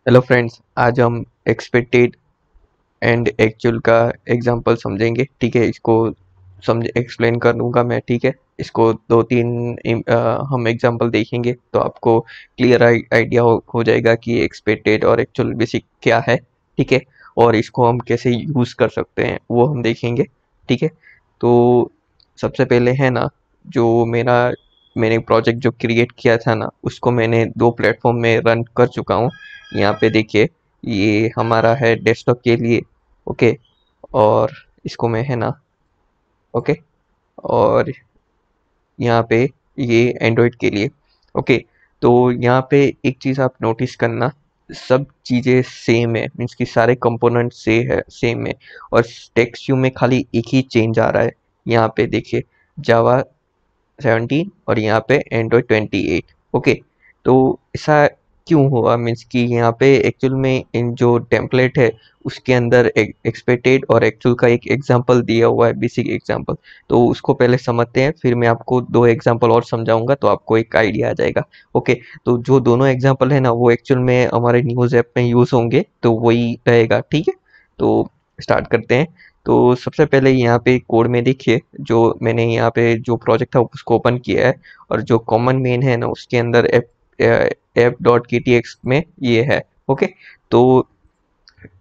Hello friends, आज हम expected and actual का एग्जांपल समझेंगे। ठीक है, इसको समझ एक्सप्लेन कर दूंगा मैं। ठीक है, इसको दो तीन हम एग्जांपल देखेंगे तो आपको क्लियर आइडिया हो जाएगा कि एक्सपेक्टेड और एक्चुअल बेसिक क्या है। ठीक है, और इसको हम कैसे यूज कर सकते हैं वो हम देखेंगे। ठीक है, तो सबसे पहले है ना, जो मैंने प्रोजेक्ट जो क्रिएट किया था ना, उसको मैंने दो प्लेटफॉर्म में रन कर चुका हूँ। यहाँ पे देखिए, ये हमारा है डेस्कटॉप के लिए। ओके, और इसको मैं है ना, ओके, और यहाँ पे ये एंड्रॉयड के लिए। ओके, तो यहाँ पे एक चीज़ आप नोटिस करना, सब चीज़ें सेम है, मीन्स कि सारे कंपोनेंट से है सेम है। और टेक्स्ट में खाली एक ही चेंज आ रहा है। यहाँ पे देखिए, जावा 17 और यहाँ पे एंड्रॉयड 28। ओके, तो ऐसा क्यों हुआ, मीन्स कि यहाँ पे एक्चुअल में इन जो टेम्पलेट है उसके अंदर एक्सपेक्टेड और एक्चुअल का एक एग्जांपल दिया हुआ है, बेसिक एग्जांपल। तो उसको पहले समझते हैं, फिर मैं आपको दो एग्जांपल और समझाऊंगा तो आपको एक आइडिया आ जाएगा। ओके, तो जो दोनों एग्जांपल है ना, वो एक्चुअल में हमारे न्यूज़ ऐप में यूज़ होंगे, तो वही रहेगा। ठीक है, तो स्टार्ट करते हैं। तो सबसे पहले यहाँ पे कोड में देखिए, जो मैंने यहाँ पे जो प्रोजेक्ट था उसको ओपन किया है, और जो कॉमन मेन है ना उसके अंदर एप डॉट के टी एक्स में ये है। ओके, तो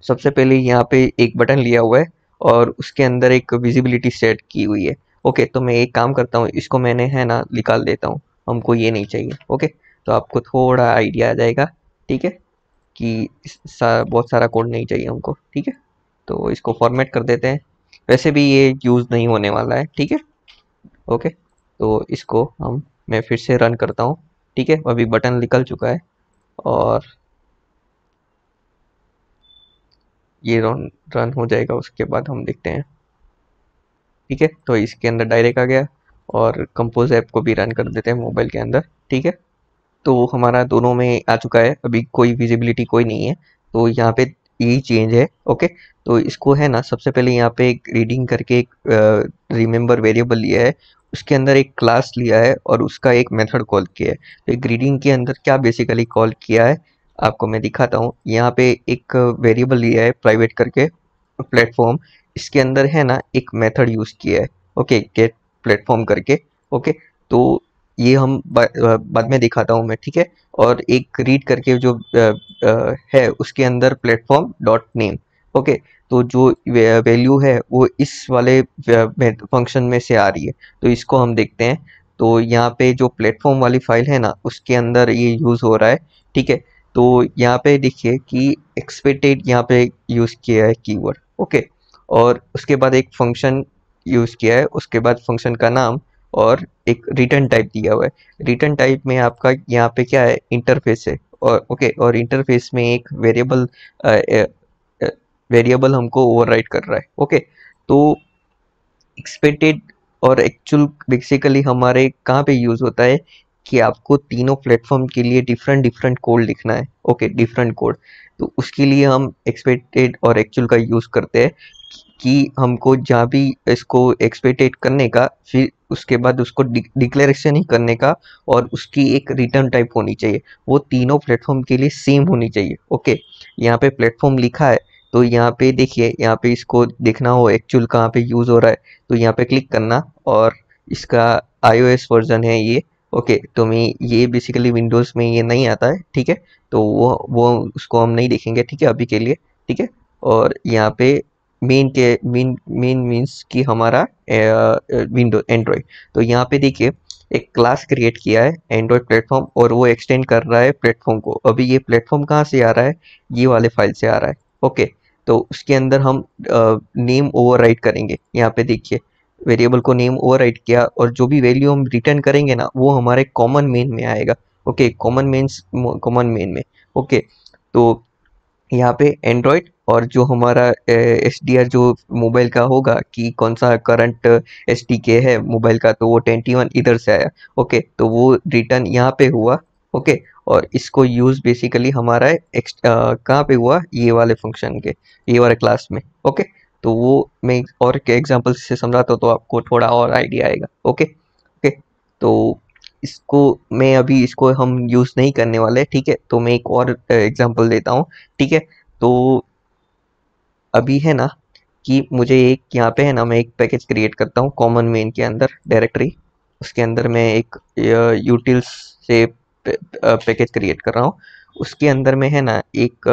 सबसे पहले यहाँ पे एक बटन लिया हुआ है और उसके अंदर एक विजिबिलिटी सेट की हुई है। ओके, तो मैं एक काम करता हूँ, इसको मैंने है ना निकाल देता हूँ, हमको ये नहीं चाहिए। ओके, तो आपको थोड़ा आइडिया आ जाएगा। ठीक है, कि बहुत सारा कोड नहीं चाहिए हमको। ठीक है, तो इसको फॉर्मेट कर देते हैं। वैसे भी ये यूज़ नहीं होने वाला है। ठीक है, ओके, तो इसको मैं फिर से रन करता हूँ। ठीक है, अभी बटन निकल चुका है और ये रन रन हो जाएगा, उसके बाद हम देखते हैं। ठीक है, तो इसके अंदर डायरेक्ट आ गया, और कंपोज ऐप को भी रन कर देते हैं मोबाइल के अंदर। ठीक है, तो हमारा दोनों में आ चुका है, अभी कोई विजिबिलिटी कोई नहीं है। तो यहाँ पे यही चेंज है। ओके, तो इसको है ना, सबसे पहले यहाँ पे एक रीडिंग करके एक रिमेंबर वेरिएबल लिया है, उसके अंदर एक क्लास लिया है और उसका एक मेथड कॉल किया है। तो एक रीडिंग के अंदर क्या बेसिकली कॉल किया है आपको मैं दिखाता हूँ। यहाँ पे एक वेरिएबल लिया है प्राइवेट करके प्लेटफॉर्म, इसके अंदर है ना एक मेथड यूज किया है। ओके, गेट प्लेटफॉर्म करके। ओके, तो ये हम बाद में दिखाता हूँ मैं। ठीक है, और एक रीड करके जो है उसके अंदर प्लेटफॉर्म डॉट नेम। ओके, तो जो वैल्यू है वो इस वाले फंक्शन में से आ रही है, तो इसको हम देखते हैं। तो यहाँ पे जो प्लेटफॉर्म वाली फाइल है ना उसके अंदर ये यूज हो रहा है। ठीक है, तो यहाँ पे देखिए कि एक्सपेक्टेड यहाँ पे यूज किया है कीवर्ड। ओके, और उसके बाद एक फंक्शन यूज किया है, उसके बाद फंक्शन का नाम और एक रिटर्न टाइप दिया हुआ है। रिटर्न टाइप में आपका यहाँ पे क्या है, इंटरफेस है। और ओके, और इंटरफेस में एक वेरिएबल हमको ओवरराइड कर रहा है। ओके, तो एक्सपेक्टेड और एक्चुअल बेसिकली हमारे कहाँ पे यूज होता है कि आपको तीनों प्लेटफॉर्म के लिए डिफरेंट डिफरेंट कोड लिखना है। ओके, डिफरेंट कोड, तो उसके लिए हम एक्सपेक्टेड और एक्चुअल का यूज करते हैं कि हमको जहाँ भी इसको एक्सपेक्टेड करने का, फिर उसके बाद उसको डिक्लेरेशन ही करने का, और उसकी एक रिटर्न टाइप होनी चाहिए, वो तीनों प्लेटफॉर्म के लिए सेम होनी चाहिए। ओके, यहाँ पे प्लेटफॉर्म लिखा है, तो यहाँ पे देखिए, यहाँ पे इसको देखना हो एक्चुअल कहाँ पे यूज हो रहा है, तो यहाँ पे क्लिक करना, और इसका iOS वर्जन है ये। ओके, तो मैं ये बेसिकली विंडोज़ में ये नहीं आता है। ठीक है, तो वो उसको हम नहीं देखेंगे, ठीक है, अभी के लिए। ठीक है, और यहाँ पे मेन मीन्स कि हमारा विंडो एंड्रॉयड। तो यहाँ पे देखिए, एक क्लास क्रिएट किया है एंड्रॉयड प्लेटफॉर्म, और वो एक्सटेंड कर रहा है प्लेटफॉर्म को। अभी ये प्लेटफॉर्म कहाँ से आ रहा है, ये वाले फाइल से आ रहा है। ओके, तो उसके अंदर हम नेम ओवरराइट करेंगे। यहाँ पे देखिए, वेरिएबल को नेम ओवरराइट किया, और जो भी वैल्यू हम रिटर्न करेंगे ना वो हमारे कॉमन मेन में आएगा। ओके, कॉमन मेन में। ओके, तो यहाँ पे एंड्रॉयड, और जो हमारा एस डी आर जो मोबाइल का होगा कि कौन सा करंट एस डी के है मोबाइल का, तो वो 21 इधर से आया। ओके, तो वो रिटर्न यहाँ पे हुआ। ओके, और इसको यूज बेसिकली हमारा कहाँ पे हुआ, ये वाले फंक्शन के, ये वाले क्लास में। ओके, तो वो मैं और के एग्जांपल से समझाता हूँ तो आपको थोड़ा और आइडिया आएगा। ओके ओके, तो इसको मैं अभी इसको हम यूज़ नहीं करने वाले, ठीक है। तो मैं एक और एग्जांपल देता हूँ, ठीक है। तो अभी है ना कि मुझे एक यहाँ पे है ना, मैं एक पैकेज क्रिएट करता हूँ कॉमन मेन के अंदर डायरेक्टरी, उसके अंदर मैं एक यूटिल्स से पैकेज क्रिएट कर रहा हूँ। उसके अंदर में है ना एक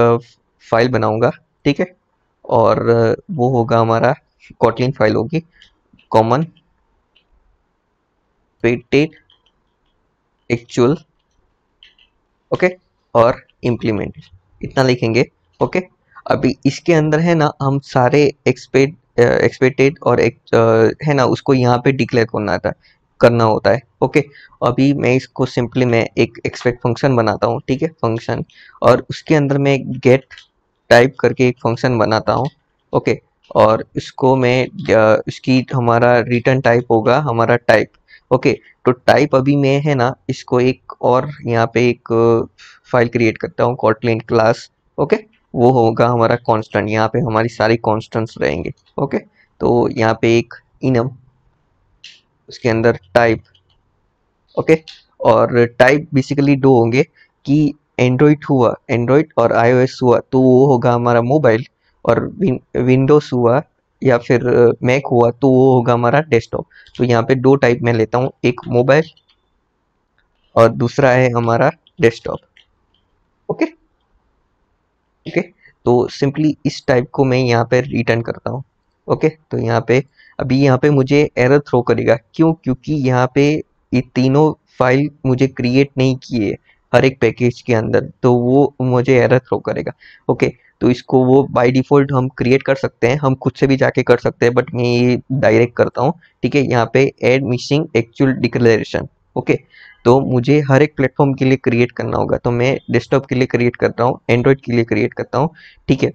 फाइल बनाऊंगा, ठीक है। और वो होगा हमारा कॉटलिन फाइल होगी, कॉमन पेटेड एक्चुअल, ओके, और इम्प्लीमेंट, इतना लिखेंगे, ओके। अभी इसके अंदर है ना हम सारे एक्सपेक्टेड और है ना उसको यहाँ पे डिक्लेयर करना होता है, ओके। अभी मैं इसको सिंपली मैं एक एक्सपेक्ट फंक्शन बनाता हूँ, ठीक है, फंक्शन, और उसके अंदर मैं गेट टाइप करके एक फंक्शन बनाता हूँ, ओके। और इसको मैं इसकी हमारा रिटर्न टाइप होगा हमारा टाइप, ओके। तो टाइप अभी मैं है ना इसको एक और यहाँ पे एक फाइल क्रिएट करता हूँ कॉटलिन क्लास, ओके। वो होगा हमारा कांस्टेंट, यहाँ पे हमारी सारी कांस्टेंट्स रहेंगे, ओके। तो यहाँ पे एक इनम, उसके अंदर टाइप, ओके। और टाइप बेसिकली दो होंगे कि एंड्रॉइड हुआ, एंड्रॉइड और आईओएस हुआ तो वो होगा हमारा मोबाइल, और विंडोज हुआ या फिर मैक हुआ तो वो होगा हमारा डेस्कटॉप। तो यहाँ पे दो टाइप मैं लेता हूँ, एक मोबाइल और दूसरा है हमारा डेस्कटॉप, ओके। ओके, तो सिंपली इस टाइप को मैं यहाँ पे रिटर्न करता हूँ, ओके। तो यहाँ पे अभी यहाँ पे मुझे एरर थ्रो करेगा, क्यों? क्योंकि यहाँ पे ये तीनों फाइल मुझे क्रिएट नहीं किए हर एक पैकेज के अंदर, तो वो मुझे एरर थ्रो करेगा, ओके। तो इसको वो बाय डिफॉल्ट हम क्रिएट कर सकते हैं, हम खुद से भी जाके कर सकते हैं, बट मैं ये डायरेक्ट करता हूँ, ठीक है। यहाँ पे add missing actual declaration, okay. तो मुझे हर एक प्लेटफॉर्म के लिए क्रिएट करना होगा, तो मैं डेस्कटॉप के लिए क्रिएट करता हूँ, एंड्रॉइड के लिए क्रिएट करता हूँ, ठीक है।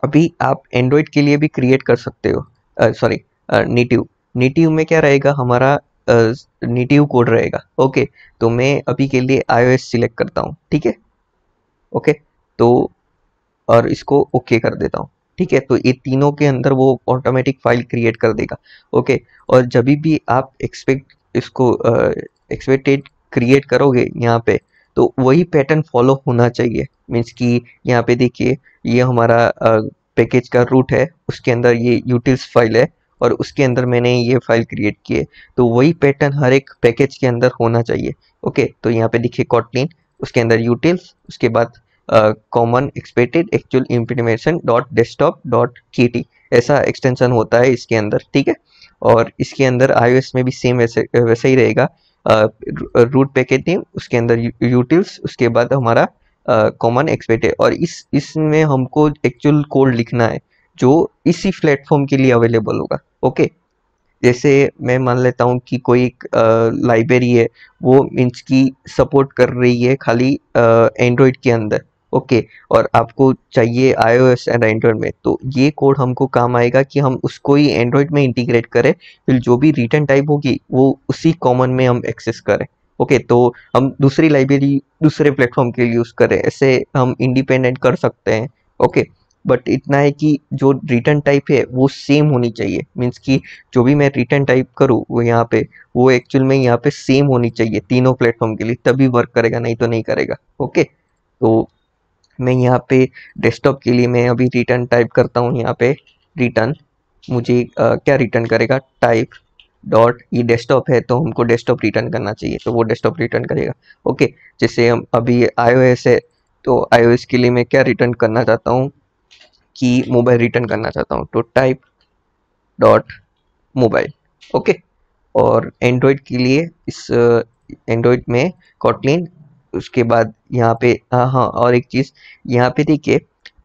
अभी आप एंड्रॉइड के लिए भी क्रिएट कर सकते हो, सॉरी, नेटिव, नेटिव में क्या रहेगा हमारा, नेटिव कोड रहेगा, ओके। तो मैं अभी के लिए iOS सिलेक्ट करता हूँ, ठीक है, ओके। तो और इसको ओके कर देता हूँ, ठीक है। तो ये तीनों के अंदर वो ऑटोमेटिक फाइल क्रिएट कर देगा, ओके। और जब भी आप इसको एक्सपेक्टेड क्रिएट करोगे यहाँ पे, तो वही पैटर्न फॉलो होना चाहिए। मीन्स कि यहाँ पे देखिए, ये हमारा पैकेज का रूट है, उसके अंदर ये यूटिल्स फाइल है, और उसके अंदर मैंने ये फाइल क्रिएट की है, तो वही पैटर्न हर एक पैकेज के अंदर होना चाहिए, ओके। तो यहाँ पे देखिए कॉटलिन, उसके अंदर यूटिल्स, उसके बाद common expected actual implementation dot desktop dot kt, ऐसा एक्सटेंशन होता है इसके अंदर, ठीक है। और इसके अंदर iOS में भी सेम वैसे वैसे ही रहेगा, रूट पैकेज नेम, उसके अंदर यूटिल्स, उसके बाद हमारा कॉमन एक्सपेक्टेड, और इसमें हमको एक्चुअल कोड लिखना है जो इसी प्लेटफॉर्म के लिए अवेलेबल होगा, ओके। जैसे मैं मान लेता हूँ कि कोई लाइब्रेरी है, वो मीन्स की सपोर्ट कर रही है खाली एंड्रॉइड के अंदर, ओके। और आपको चाहिए iOS एंड एंड्रॉइड में, तो ये कोड हमको काम आएगा कि हम उसको ही एंड्रॉइड में इंटीग्रेट करें, फिर जो भी रिटर्न टाइप होगी वो उसी कॉमन में हम एक्सेस करें, ओके। तो हम दूसरी लाइब्रेरी दूसरे प्लेटफॉर्म के लिए यूज़ करें, ऐसे हम इंडिपेंडेंट कर सकते हैं, ओके। बट इतना है कि जो रिटर्न टाइप है वो सेम होनी चाहिए, मीन्स कि जो भी मैं रिटर्न टाइप करूँ वो यहाँ पे, वो एक्चुअल में यहाँ पे सेम होनी चाहिए तीनों प्लेटफॉर्म के लिए, तभी वर्क करेगा, नहीं तो नहीं करेगा, ओके। तो मैं यहाँ पे डेस्कटॉप के लिए मैं अभी रिटर्न टाइप करता हूँ, यहाँ पे रिटर्न, मुझे क्या रिटर्न करेगा, टाइप डॉट, ये डेस्कटॉप है तो हमको डेस्कटॉप रिटर्न करना चाहिए, तो वो डेस्कटॉप रिटर्न करेगा, ओके। जैसे हम अभी iOS है, तो iOS के लिए मैं क्या रिटर्न करना चाहता हूँ कि मोबाइल रिटर्न करना चाहता हूँ, तो टाइप डॉट मोबाइल, ओके। और एंड्रॉयड के लिए इस एंड्रॉयड में कॉटलिन, उसके बाद यहाँ पे हाँ हाँ, और एक चीज़ यहाँ पे देखिए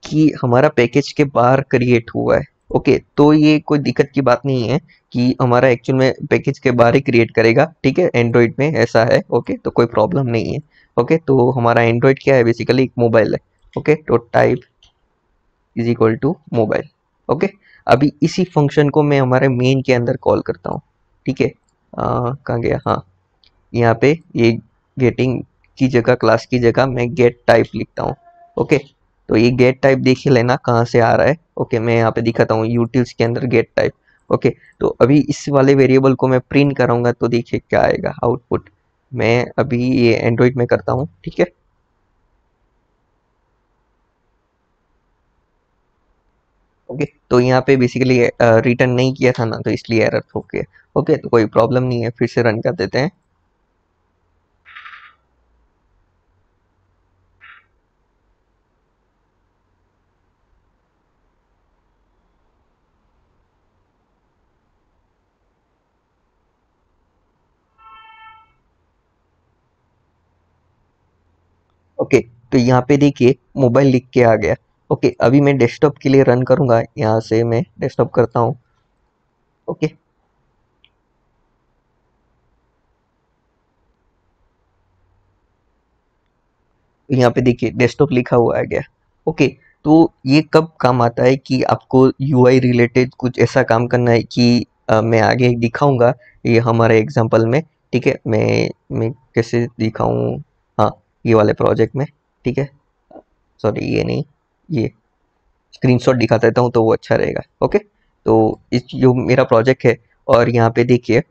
कि हमारा पैकेज के बाहर क्रिएट हुआ है, ओके। तो ये कोई दिक्कत की बात नहीं है कि हमारा एक्चुअल में पैकेज के बाहर ही क्रिएट करेगा, ठीक है, एंड्रॉयड में ऐसा है, ओके। तो कोई प्रॉब्लम नहीं है, ओके। तो हमारा एंड्रॉयड क्या है, बेसिकली एक मोबाइल है, ओके। तो type is equal to mobile, okay. अभी इसी फंक्शन को मैं हमारे मेन के अंदर कॉल करता हूँ, ठीक है। कहाँ गया, हाँ, यहाँ पे ये गेटिंग की जगह, क्लास की जगह मैं गेट टाइप लिखता हूँ, ओके। तो ये गेट टाइप देख लेना कहाँ से आ रहा है, ओके। मैं यहाँ पे दिखाता हूँ यूटिल्स के अंदर गेट टाइप, ओके। तो अभी इस वाले वेरिएबल को मैं प्रिंट कराऊंगा तो देखिए क्या आएगा आउटपुट, मैं अभी ये एंड्रॉइड में करता हूँ, ठीक है। ओके, तो यहाँ पे बेसिकली रिटर्न नहीं किया था ना, तो इसलिए एरर थ्रो किया। ओके, तो कोई प्रॉब्लम नहीं है, फिर से रन कर देते हैं। ओके, तो यहाँ पे देखिए मोबाइल लिख के आ गया। ओके, अभी मैं डेस्कटॉप के लिए रन करूँगा, यहाँ से मैं डेस्कटॉप करता हूँ। ओके, तो यहाँ पे देखिए डेस्कटॉप लिखा हुआ आ गया। ओके, तो ये कब काम आता है कि आपको यूआई रिलेटेड कुछ ऐसा काम करना है कि मैं आगे दिखाऊंगा ये हमारे एग्जांपल में, ठीक है। मैं कैसे दिखाऊं? हाँ, ये वाले प्रोजेक्ट में, ठीक है। सॉरी, ये नहीं, ये स्क्रीनशॉट दिखा देता हूँ तो वो अच्छा रहेगा। ओके, तो इस जो मेरा प्रोजेक्ट है, और यहाँ पे देखिए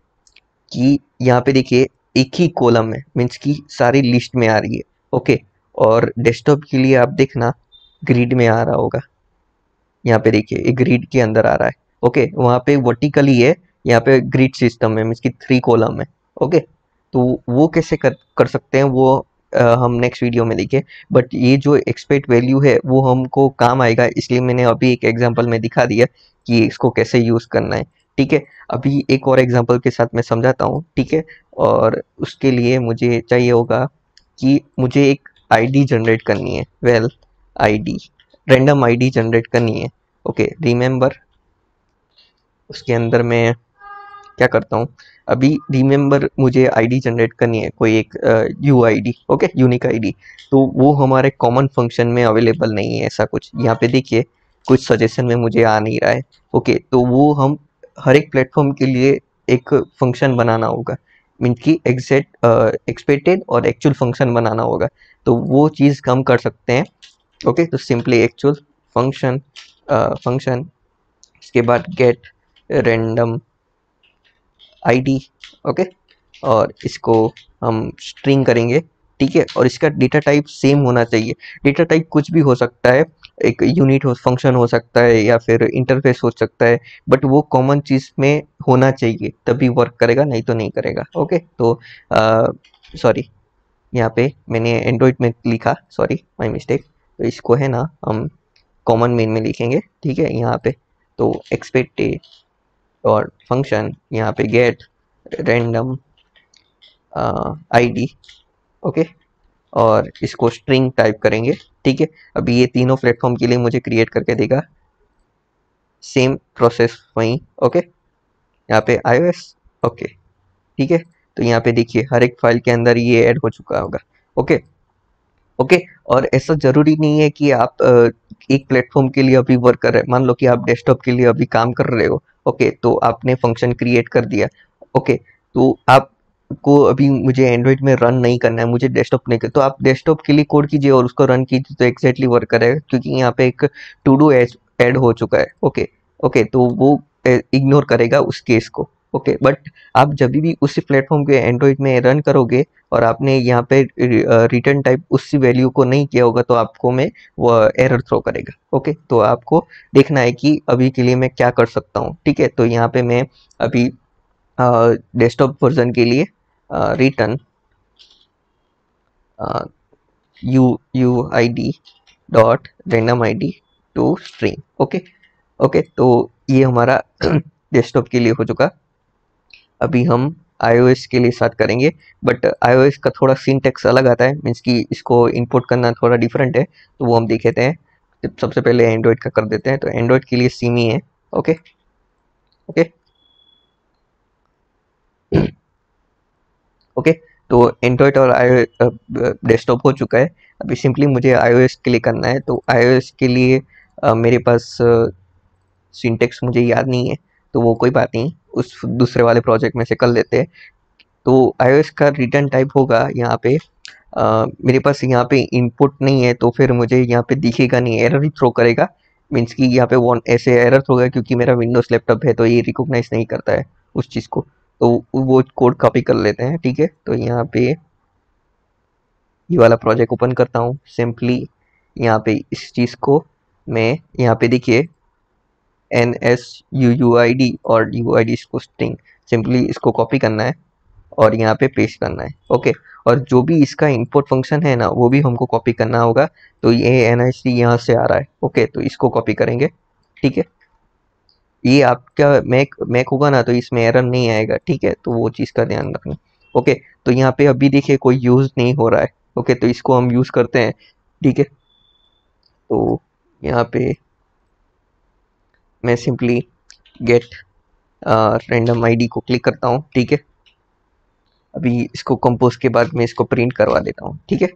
कि यहाँ पे देखिए एक ही कॉलम है, मीन्स की सारी लिस्ट में आ रही है। ओके, और डेस्कटॉप के लिए आप देखना ग्रिड में आ रहा होगा। यहाँ पे देखिए एक ग्रिड के अंदर आ रहा है। ओके, वहाँ पे वर्टिकली है, यहाँ पे ग्रिड सिस्टम है, मीन्स की 3 कॉलम है। ओके, तो वो कैसे कर सकते हैं वो हम नेक्स्ट वीडियो में देखें। बट ये जो एक्सपेक्ट वैल्यू है वो हमको काम आएगा, इसलिए मैंने अभी एक एग्जांपल में दिखा दिया कि इसको कैसे यूज करना है, ठीक है। अभी एक और एग्जांपल के साथ मैं समझाता हूँ, ठीक है। और उसके लिए मुझे चाहिए होगा कि मुझे एक आईडी जनरेट करनी है, well ID, random ID generate करनी है। ओके, रिमेंबर, उसके अंदर मैं क्या करता हूँ, अभी रिमेंबर मुझे आईडी जनरेट करनी है, कोई एक you ID, okay, unique ID. तो वो हमारे कॉमन फंक्शन में अवेलेबल नहीं है, ऐसा कुछ यहाँ पे देखिए कुछ सजेशन में मुझे आ नहीं रहा है। ओके, तो वो हम हर एक प्लेटफॉर्म के लिए एक फंक्शन बनाना होगा, मीन की एग्जैक्ट एक्सपेक्टेड और एक्चुअल फंक्शन बनाना होगा। तो वो चीज़ हम कर सकते हैं। ओके, तो सिंपली एक्चुअल फंक्शन, फंक्शन, इसके बाद गेट रैंडम आईडी। ओके, और इसको हम स्ट्रिंग करेंगे, ठीक है। और इसका डेटा टाइप सेम होना चाहिए। डेटा टाइप कुछ भी हो सकता है, एक यूनिट हो, फंक्शन हो सकता है, या फिर इंटरफेस हो सकता है, बट वो कॉमन चीज में होना चाहिए, तभी वर्क करेगा, नहीं तो नहीं करेगा। ओके, तो सॉरी, यहाँ पे मैंने एंड्रॉइड में लिखा, सॉरी माय मिस्टेक। तो इसको है ना हम कॉमन मेन में लिखेंगे, ठीक है। यहाँ पे तो एक्सपेक्टेड और फंक्शन, यहाँ पे गेट रैंडम आईडी। ओके, और इसको स्ट्रिंग टाइप करेंगे, ठीक है। अभी ये तीनों प्लेटफॉर्म के लिए मुझे क्रिएट करके देगा, सेम प्रोसेस वहीं। ओके, यहाँ पे iOS, ओके, ठीक है। तो यहाँ पे देखिए हर एक फाइल के अंदर ये ऐड हो चुका होगा। ओके, ओके, और ऐसा जरूरी नहीं है कि आप एक प्लेटफॉर्म के लिए अभी वर्क कर रहे हैं। मान लो कि आप डेस्कटॉप के लिए अभी काम कर रहे हो, ओके, तो आपने फंक्शन क्रिएट कर दिया। ओके, तो आपको अभी मुझे एंड्रॉइड में रन नहीं करना है, मुझे डेस्कटॉप नहीं कर, तो आप डेस्कटॉप के लिए कोड कीजिए और उसको रन कीजिए, तो एग्जैक्टली वर्क करेगा, क्योंकि यहाँ पे एक टू डू ऐड हो चुका है। ओके, ओके, तो वो इग्नोर करेगा उस केस को। ओके, बट आप जब भी उसी प्लेटफॉर्म के एंड्रॉइड में रन करोगे और आपने यहाँ पे रिटर्न टाइप उसी वैल्यू को नहीं किया होगा, तो आपको मैं वो एरर थ्रो करेगा। ओके, तो आपको देखना है कि अभी के लिए मैं क्या कर सकता हूँ, ठीक है। तो यहाँ पे मैं अभी डेस्कटॉप वर्जन के लिए return U U I D dot random I D to string. Okay, okay, तो ये हमारा डेस्कटॉप के लिए हो चुका। अभी हम iOS के लिए स्टार्ट करेंगे, बट iOS का थोड़ा सिंटेक्स अलग आता है, मीन्स कि इसको इंपोर्ट करना थोड़ा डिफरेंट है, तो वो हम देख लेते हैं। तो सबसे पहले एंड्रॉइड का कर देते हैं, तो एंड्रॉइड के लिए सिमी है। ओके, ओके, ओके, तो एंड्रॉइड और डेस्कटॉप हो चुका है। अभी सिंपली मुझे iOS के लिए करना है, तो iOS के लिए मेरे पास सिंटेक्स मुझे याद नहीं है, तो वो कोई बात नहीं, उस दूसरे वाले प्रोजेक्ट में से कर लेते हैं। तो iOS का रिटर्न टाइप होगा यहाँ पे, मेरे पास यहाँ पे इनपुट नहीं है, तो फिर मुझे यहाँ पे दिखेगा नहीं, एरर ही थ्रो करेगा। मीन्स कि यहाँ पे वन ऐसे एरर थ्रो होगा, क्योंकि मेरा विंडोज लैपटॉप है तो ये रिकॉग्नाइज नहीं करता है उस चीज़ को। तो वो कोड कॉपी कर लेते हैं, ठीक है। तो यहाँ पे ये वाला प्रोजेक्ट ओपन करता हूँ सिंपली। यहाँ पे इस चीज़ को मैं यहाँ पे देखिए NSUUID और UID इसको स्ट्रिंग, सिंपली इसको कॉपी करना है और यहाँ पे पेस्ट करना है, ओके। और जो भी इसका इनपुट फंक्शन है ना वो भी हमको कॉपी करना होगा। तो ये NIC यहाँ से आ रहा है, ओके। तो इसको कॉपी करेंगे, ठीक है। ये आपका मैक मैक होगा ना तो इसमें एरर नहीं आएगा, ठीक है। तो वो चीज़ का ध्यान रखना, ओके। तो यहाँ पे अभी देखिए कोई यूज़ नहीं हो रहा है, ओके। तो इसको हम यूज़ करते हैं, ठीक है। तो यहाँ पे मैं सिंपली गेट रैंडम आईडी को क्लिक करता हूँ, ठीक है। अभी इसको कंपोज के बाद मैं इसको प्रिंट करवा देता हूँ, ठीक है।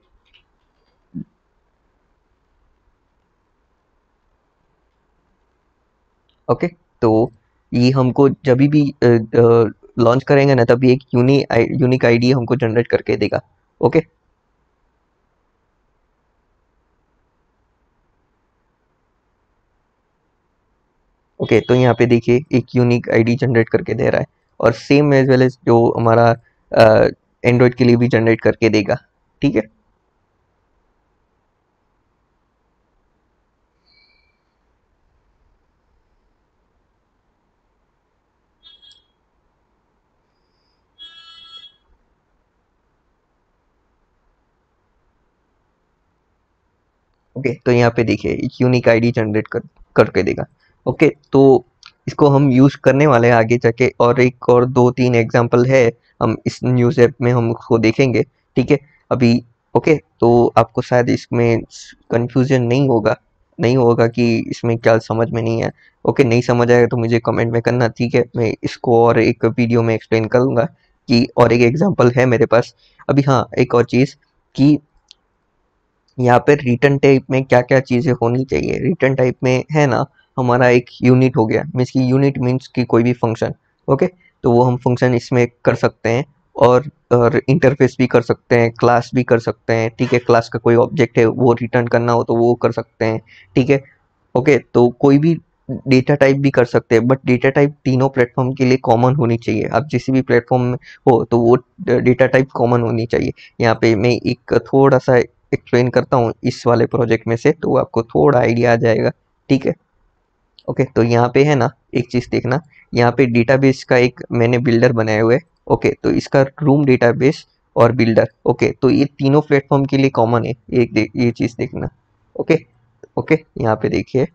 ओके। तो ये हमको जब भी लॉन्च करेंगे ना तभी एक यूनिक आईडी हमको जनरेट करके देगा, ओके। ओके तो यहाँ पे देखिए एक यूनिक आईडी जनरेट करके दे रहा है और सेम एज वेल एज जो हमारा एंड्रॉयड के लिए भी जनरेट करके देगा, ठीक है। ओके तो यहाँ पे देखिए एक यूनिक आईडी जनरेट करके देगा, ओके। तो इसको हम यूज करने वाले हैं आगे जाके, और एक और दो तीन एग्जांपल है हम इस न्यूज़ ऐप में हम उसको देखेंगे, ठीक है। अभी ओके तो आपको शायद इसमें कंफ्यूजन नहीं होगा कि इसमें क्या समझ में नहीं है, ओके। नहीं समझ आएगा तो मुझे कमेंट में करना, ठीक है। मैं इसको और एक वीडियो में एक्सप्लेन करूंगा कि और एक एग्जांपल है मेरे पास। अभी हाँ एक और चीज़ कि यहाँ पे रिटर्न टाइप में क्या क्या चीज़ें होनी चाहिए। रिटर्न टाइप में है ना हमारा एक यूनिट हो गया, मीन्स की यूनिट मीन्स की कोई भी फंक्शन, ओके। तो वो हम फंक्शन इसमें कर सकते हैं और इंटरफेस भी कर सकते हैं, क्लास भी कर सकते हैं, ठीक है। क्लास का कोई ऑब्जेक्ट है वो रिटर्न करना हो तो वो कर सकते हैं, ठीक है। ओके तो कोई भी डेटा टाइप भी कर सकते हैं, बट डेटा टाइप तीनों प्लेटफॉर्म के लिए कॉमन होनी चाहिए। आप जिस भी प्लेटफॉर्म में हो तो वो डेटा टाइप कॉमन होनी चाहिए। यहाँ पे मैं एक थोड़ा सा एक्सप्लेन करता हूँ इस वाले प्रोजेक्ट में से तो आपको थोड़ा आइडिया आ जाएगा, ठीक है। ओके तो यहाँ पे है ना एक चीज़ देखना, यहाँ पे डेटाबेस का एक मैंने बिल्डर बनाए हुए, ओके। तो इसका रूम डेटाबेस और बिल्डर, ओके। तो ये तीनों प्लेटफॉर्म के लिए कॉमन है, ये चीज़ देखना, ओके। ओके यहाँ पे देखिए,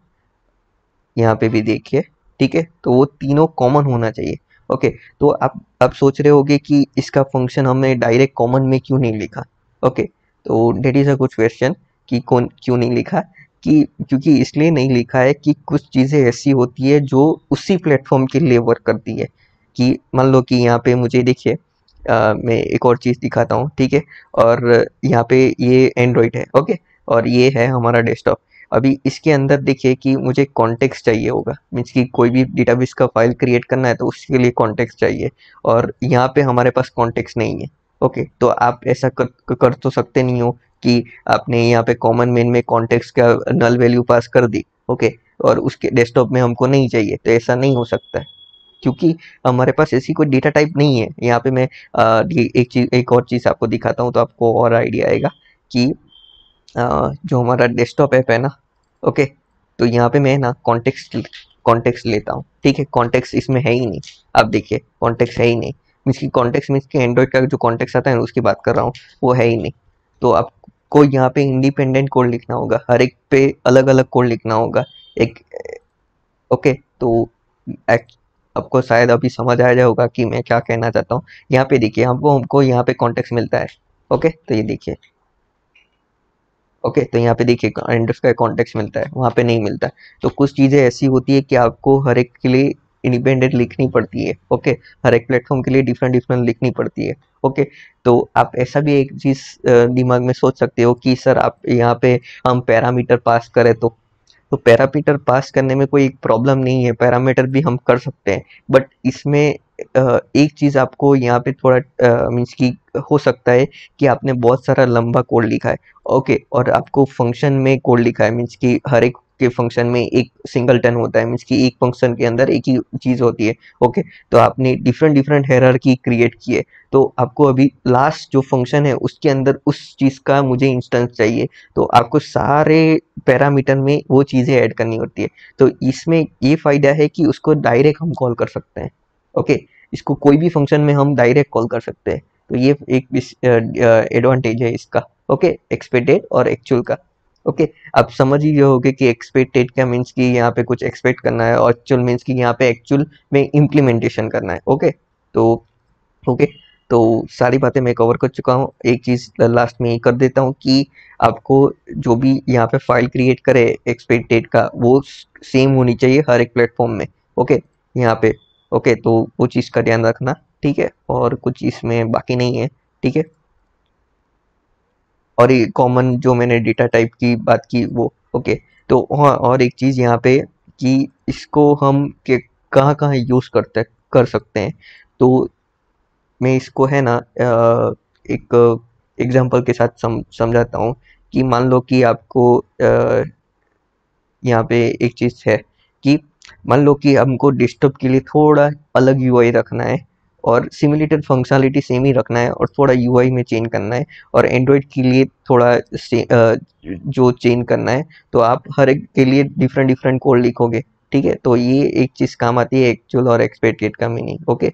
यहाँ पे भी देखिए, ठीक है। तो वो तीनों कॉमन होना चाहिए, ओके। तो आप सोच रहे होगे कि इसका फंक्शन हमने डायरेक्ट कॉमन में क्यों नहीं लिखा, ओके। तो that is a good question कि कौन क्यों नहीं लिखा, कि क्योंकि इसलिए नहीं लिखा है कि कुछ चीज़ें ऐसी होती है जो उसी प्लेटफॉर्म के लिए वर्क करती है। कि मान लो कि यहाँ पे मुझे देखिए मैं एक और चीज़ दिखाता हूँ, ठीक है। और यहाँ पे ये एंड्रॉयड है, ओके। और ये है हमारा डेस्कटॉप। अभी इसके अंदर देखिए कि मुझे कॉन्टेक्स्ट चाहिए होगा, मीन्स कि कोई भी डेटाबेस का फाइल क्रिएट करना है तो उसके लिए कॉन्टेक्स्ट चाहिए, और यहाँ पे हमारे पास कॉन्टेक्स्ट नहीं है, ओके। तो आप ऐसा कर तो सकते नहीं हो कि आपने यहाँ पे कॉमन मेन में कॉन्टेक्स्ट का नल वैल्यू पास कर दी, ओके। और उसके डेस्कटॉप में हमको नहीं चाहिए, तो ऐसा नहीं हो सकता है क्योंकि हमारे पास ऐसी कोई डेटा टाइप नहीं है। यहाँ पे मैं एक और चीज़ आपको दिखाता हूँ तो आपको और आइडिया आएगा कि जो हमारा डेस्कटॉप ऐप है ना, ओके। तो यहाँ पे मैं ना कॉन्टेक्स्ट लेता हूँ, ठीक है। कॉन्टेक्स्ट इसमें है ही नहीं, आप देखिए कॉन्टेक्स्ट है ही नहीं। मीन्स की कॉन्टेक्स्ट मीन्स की एंड्रॉइड का जो कॉन्टेक्स्ट आता है ना उसकी बात कर रहा हूँ, वो है ही नहीं। तो आपको यहाँ पे इंडिपेंडेंट कोड लिखना होगा, हर एक पे अलग अलग कोड लिखना होगा एक, ओके। तो आपको शायद अभी समझ आ जाएगा कि मैं क्या कहना चाहता हूँ। यहाँ पे देखिए हमको यहाँ पे कॉन्टेक्स्ट मिलता है, ओके। तो ये देखिए, ओके। तो यहाँ पे देखिए इंडेक्स का कॉन्टेक्स्ट मिलता है, वहाँ पे नहीं मिलता है। तो कुछ चीज़ें ऐसी होती है कि आपको हर एक के लिए इंडिपेंडेंट लिखनी पड़ती है, ओके। हर एक प्लेटफॉर्म के लिए डिफरेंट डिफरेंट लिखनी पड़ती है, ओके। तो आप ऐसा भी एक चीज़ दिमाग में सोच सकते हो कि सर आप यहाँ पे हम पैरामीटर पास करें तो पैरामीटर पास करने में कोई प्रॉब्लम नहीं है, पैरामीटर भी हम कर सकते हैं। बट इसमें एक चीज़ आपको यहाँ पे थोड़ा मीन्स की हो सकता है कि आपने बहुत सारा लंबा कोड लिखा है, ओके। और आपको फंक्शन में कोड लिखा है, मीन्स कि हर एक के फंक्शन में एक सिंगलटन होता है, मीन्स कि एक फंक्शन के अंदर एक ही चीज होती है। ओके, तो आपने डिफरेंट डिफरेंट हायरार्की क्रिएट की है, तो आपको अभी लास्ट जो फंक्शन है उसके अंदर उस चीज का मुझे इंस्टेंस चाहिए, तो आपको सारे पैरामीटर में वो चीजें ऐड करनी होती है। तो इसमें ये फायदा है कि उसको डायरेक्ट हम कॉल कर सकते हैं। ओके, इसको कोई भी फंक्शन में हम डायरेक्ट कॉल कर सकते हैं, तो ये एक एडवांटेज है इसका। ओके, एक्सपेक्टेड और एक्चुअल का। ओके, आप समझ ही गए होगे कि एक्सपेक्टेड क्या मीन्स कि यहाँ पे कुछ एक्सपेक्ट करना है, और एक्चुअल मीन्स कि यहाँ पे एक्चुअल में इम्प्लीमेंटेशन करना है। ओके, तो ओके, तो सारी बातें मैं कवर कर चुका हूँ। एक चीज लास्ट में ये कर देता हूँ कि आपको जो भी यहाँ पे फाइल क्रिएट करे एक्सपेक्टेड का, वो सेम होनी चाहिए हर एक प्लेटफॉर्म में। ओके, यहाँ पे ओके, तो वो चीज का ध्यान रखना, ठीक है, और कुछ इसमें बाकी नहीं है, ठीक है। और ये कॉमन जो मैंने डेटा टाइप की बात की वो ओके। तो हाँ, और एक चीज़ यहाँ पे कि इसको हम के कहाँ कहाँ यूज़ कर सकते हैं, तो मैं इसको है ना एक एग्जांपल के साथ समझाता हूँ कि मान लो कि आपको यहाँ पे एक चीज़ है कि मान लो कि हमको डेस्कटॉप के लिए थोड़ा अलग यूआई रखना है, और सिमुलेटेड फंक्शनलिटी सेम ही रखना है, और थोड़ा यूआई में चेंज करना है, और एंड्रॉयड के लिए थोड़ा जो चेंज करना है, तो आप हर एक के लिए डिफरेंट डिफरेंट कोड लिखोगे, ठीक है। तो ये एक चीज़ काम आती है एक्चुअल और एक्सपेक्टेड का मीनिंग। ओके,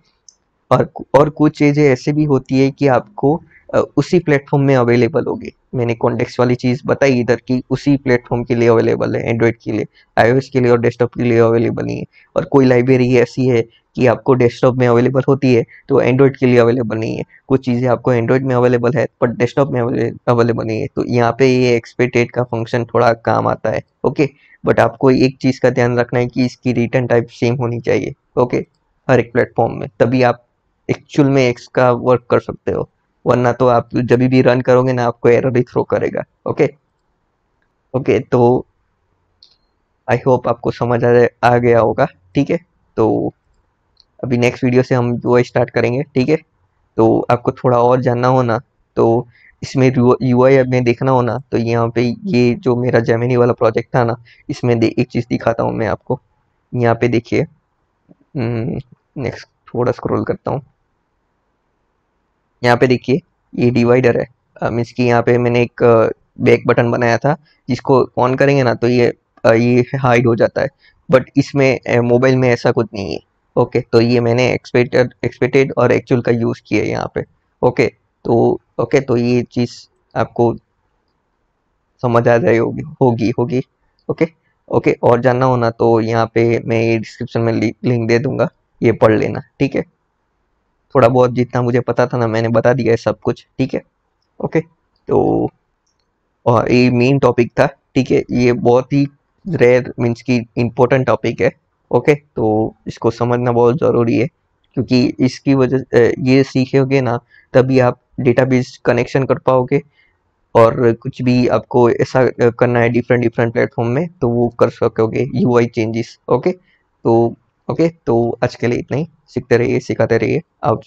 और कुछ चीज़ें ऐसे भी होती है कि आपको उसी प्लेटफॉर्म में अवेलेबल होगी। मैंने कॉन्टेक्स्ट वाली चीज़ बताई इधर की उसी प्लेटफॉर्म के लिए अवेलेबल है, एंड्रॉयड के लिए, आईओएस के लिए और डेस्कटॉप के लिए अवेलेबल नहीं है। और कोई लाइब्रेरी ऐसी है कि आपको डेस्कटॉप में अवेलेबल होती है तो एंड्रॉयड के लिए अवेलेबल नहीं है। कुछ चीज़ें आपको एंड्रॉयड में अवेलेबल है पर डेस्कटॉप में अवेलेबल नहीं है, तो यहाँ पे ये एक्सपेक्टेड का फंक्शन थोड़ा काम आता है। ओके, बट आपको एक चीज़ का ध्यान रखना है कि इसकी रिटर्न टाइप सेम होनी चाहिए। ओके, हर एक प्लेटफॉर्म में, तभी आप एक्चुअल में एक्स का वर्क कर सकते हो, वरना तो आप जब भी रन करोगे ना आपको एरर ही थ्रो करेगा। ओके, ओके, तो आई होप आपको समझ आ गया होगा, ठीक है। तो अभी नेक्स्ट वीडियो से हम वो स्टार्ट करेंगे, ठीक है। तो आपको थोड़ा और जानना हो ना, तो इसमें यूआई में देखना हो ना, तो यहाँ पे ये जो मेरा जेमिनी वाला प्रोजेक्ट था ना, इसमें एक चीज़ दिखाता हूँ मैं आपको। यहाँ पे देखिए, नेक्स्ट थोड़ा स्क्रॉल करता हूँ। यहाँ पे देखिए, ये डिवाइडर है, मीन्स कि यहाँ पे मैंने एक बैक बटन बनाया था, जिसको ऑन करेंगे ना तो ये हाइड हो जाता है, बट इसमें मोबाइल में ऐसा कुछ नहीं है। ओके, तो ये मैंने एक्सपेक्टेड और एक्चुअल का यूज़ किया है यहाँ पे। ओके, तो ये चीज़ आपको समझ आ जाए होगी। ओके, ओके, और जानना हो ना तो यहाँ पे मैं ये डिस्क्रिप्शन में लिंक दे दूंगा, ये पढ़ लेना, ठीक है। थोड़ा बहुत जितना मुझे पता था ना मैंने बता दिया है सब कुछ, ठीक है। ओके, तो और ये मेन टॉपिक था, ठीक है, ये बहुत ही रेयर मीन्स की इम्पोर्टेंट टॉपिक है। ओके, तो इसको समझना बहुत ज़रूरी है, क्योंकि इसकी वजह ये सीखोगे ना तभी आप डेटाबेस कनेक्शन कर पाओगे, और कुछ भी आपको ऐसा करना है डिफरेंट डिफरेंट प्लेटफॉर्म में तो वो कर सकोगे यूआई चेंजेस। ओके, तो आज के लिए इतना ही, सीखते रहिए सिखाते रहिए, आओ।